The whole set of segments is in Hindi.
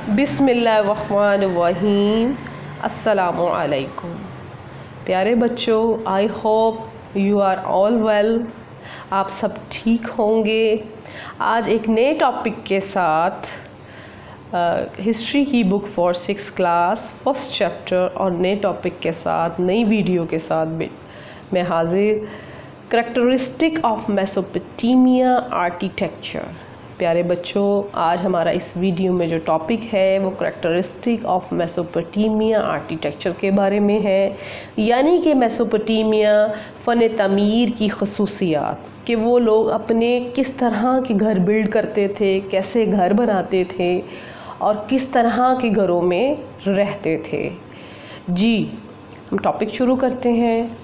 बिस्मिल्लाहिर्रहमानिर्रहीम। अस्सलामु अलैकुम प्यारे बच्चों, I hope you are all well. आप सब ठीक होंगे। आज एक नए टॉपिक के साथ हिस्ट्री की book for 6th class first chapter और नए टॉपिक के साथ नई वीडियो के साथ मैं हाजिर। Characteristic of Mesopotamia architecture. प्यारे बच्चों, आज हमारा इस वीडियो में जो टॉपिक है वो करैक्टरिस्टिक ऑफ मेसोपोटामिया आर्किटेक्चर के बारे में है, यानी कि मेसोपोटामिया फ़न तमीर की खसूसियात, कि वो लोग अपने किस तरह के घर बिल्ड करते थे, कैसे घर बनाते थे और किस तरह के घरों में रहते थे। जी, हम टॉपिक शुरू करते हैं।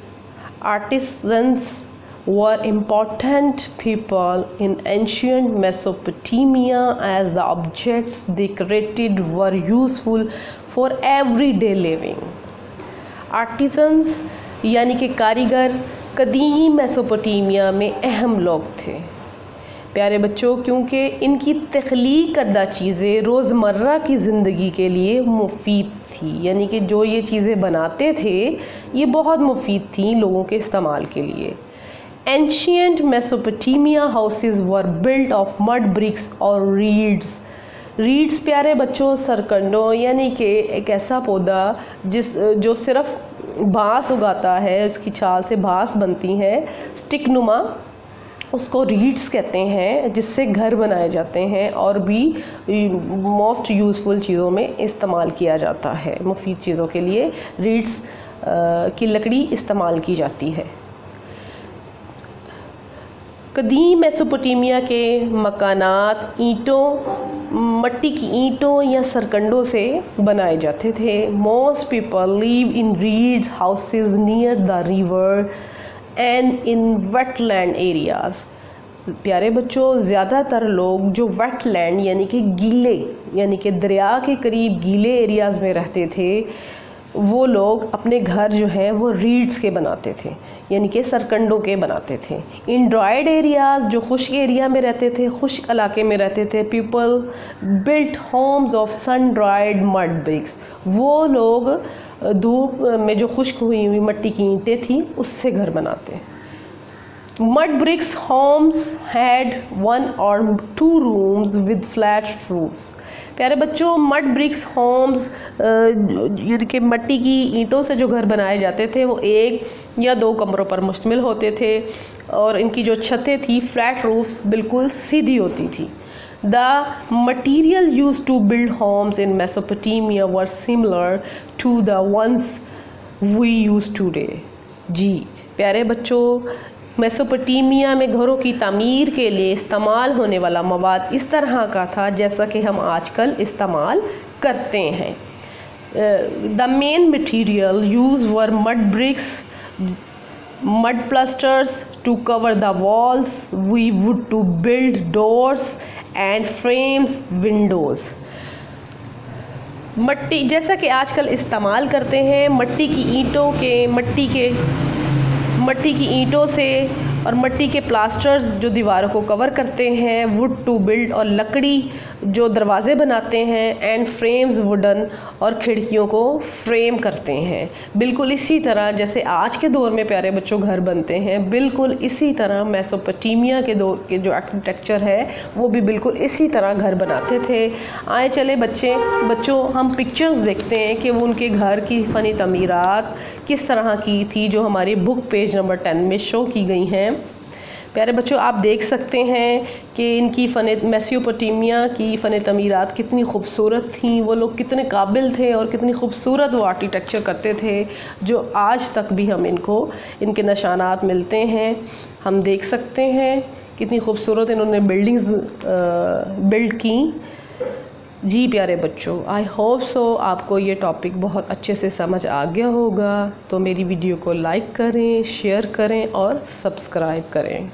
Artisans were important people in ancient Mesopotamia as the objects they created were useful for everyday living. Artisans यानी कि कारीगर कदीम मेसोपोटामिया में अहम लोग थे प्यारे बच्चों, क्योंकि इनकी तख्लीक करदा चीज़ें रोज़मर्रा की ज़िंदगी के लिए मुफीद थी, यानी कि जो ये चीज़ें बनाते थे ये बहुत मुफीद थी लोगों के इस्तेमाल के लिए। Ancient Mesopotamia houses were built of mud bricks और reeds। reeds प्यारे बच्चों सरकंडों, यानी कि एक ऐसा पौधा जो सिर्फ बाँस उगाता है, उसकी छाल से बाँस बनती है, स्टिक नुमा, उसको reeds कहते हैं, जिससे घर बनाए जाते हैं और भी मोस्ट यूज़फुल चीज़ों में इस्तेमाल किया जाता है। मुफीद चीज़ों के लिए reeds की लकड़ी इस्तेमाल की जाती है। कदीम मेसोपोटामिया के मकानात मट्टी की ईंटों या सरकंडों से बनाए जाते थे। Most people live in reads houses near the river and in wetland areas. प्यारे बच्चों, ज़्यादातर लोग जो वेटलैंड यानी कि गीले, यानी कि दरिया के करीब गीले एरियाज़ में रहते थे, वो लोग अपने घर जो हैं वो रीड्स के बनाते थे, यानी कि सरकंडों के बनाते थे। इन ड्राइड एरियाज़, जो खुश्क एरिया में रहते थे, खुश्क इलाके में रहते थे, people built homes of sun dried mud bricks. वो लोग धूप में जो खुश्क हुई हुई मट्टी की ईंटें थी उससे घर बनाते। Mud bricks homes had 1 or 2 rooms with flat roofs। प्यारे बच्चों, मड ब्रिक्स होम्स यानी कि मट्टी की ईंटों से जो घर बनाए जाते थे वो 1 या 2 कमरों पर मुश्तमिल होते थे और इनकी जो छतें थी फ्लैट रूफ्स बिल्कुल सीधी होती थी। The material used to build homes in Mesopotamia were similar to the ones we use today. जी प्यारे बच्चों, मेसोपोटामिया में घरों की तामीर के लिए इस्तेमाल होने वाला मवाद इस तरह का था जैसा कि हम आजकल इस्तेमाल करते हैं। The main material use were mud bricks, mud plasters to cover the walls, we wood to build doors and frames, windows. मट्टी जैसा कि आजकल इस्तेमाल करते हैं, मट्टी की ईंटों से और मट्टी के प्लास्टर्स जो दीवारों को कवर करते हैं, वुड टू बिल्ड और लकड़ी जो दरवाज़े बनाते हैं, एंड फ्रेम्स वुडन और खिड़कियों को फ्रेम करते हैं। बिल्कुल इसी तरह जैसे आज के दौर में प्यारे बच्चों घर बनते हैं, बिल्कुल इसी तरह मेसोपोटामिया के दौर के जो आर्किटेक्चर है वो भी बिल्कुल इसी तरह घर बनाते थे। आए चले बच्चों हम पिक्चर्स देखते हैं कि वो उनके घर की फ़नी तमीरात किस तरह की थी, जो हमारी बुक पेज नंबर 10 में शो की गई हैं। प्यारे बच्चों, आप देख सकते हैं कि इनकी मेसोपोटामिया की फ़न तमीरात कितनी खूबसूरत थी, वो लोग कितने काबिल थे और कितनी खूबसूरत वो आर्किटेक्चर करते थे, जो आज तक भी हम इनके निशानात मिलते हैं। हम देख सकते हैं कितनी खूबसूरत इन्होंने बिल्डिंग्स बिल्ड की। जी प्यारे बच्चों, आई होप सो आपको ये टॉपिक बहुत अच्छे से समझ आ गया होगा। तो मेरी वीडियो को लाइक करें, शेयर करें और सब्सक्राइब करें।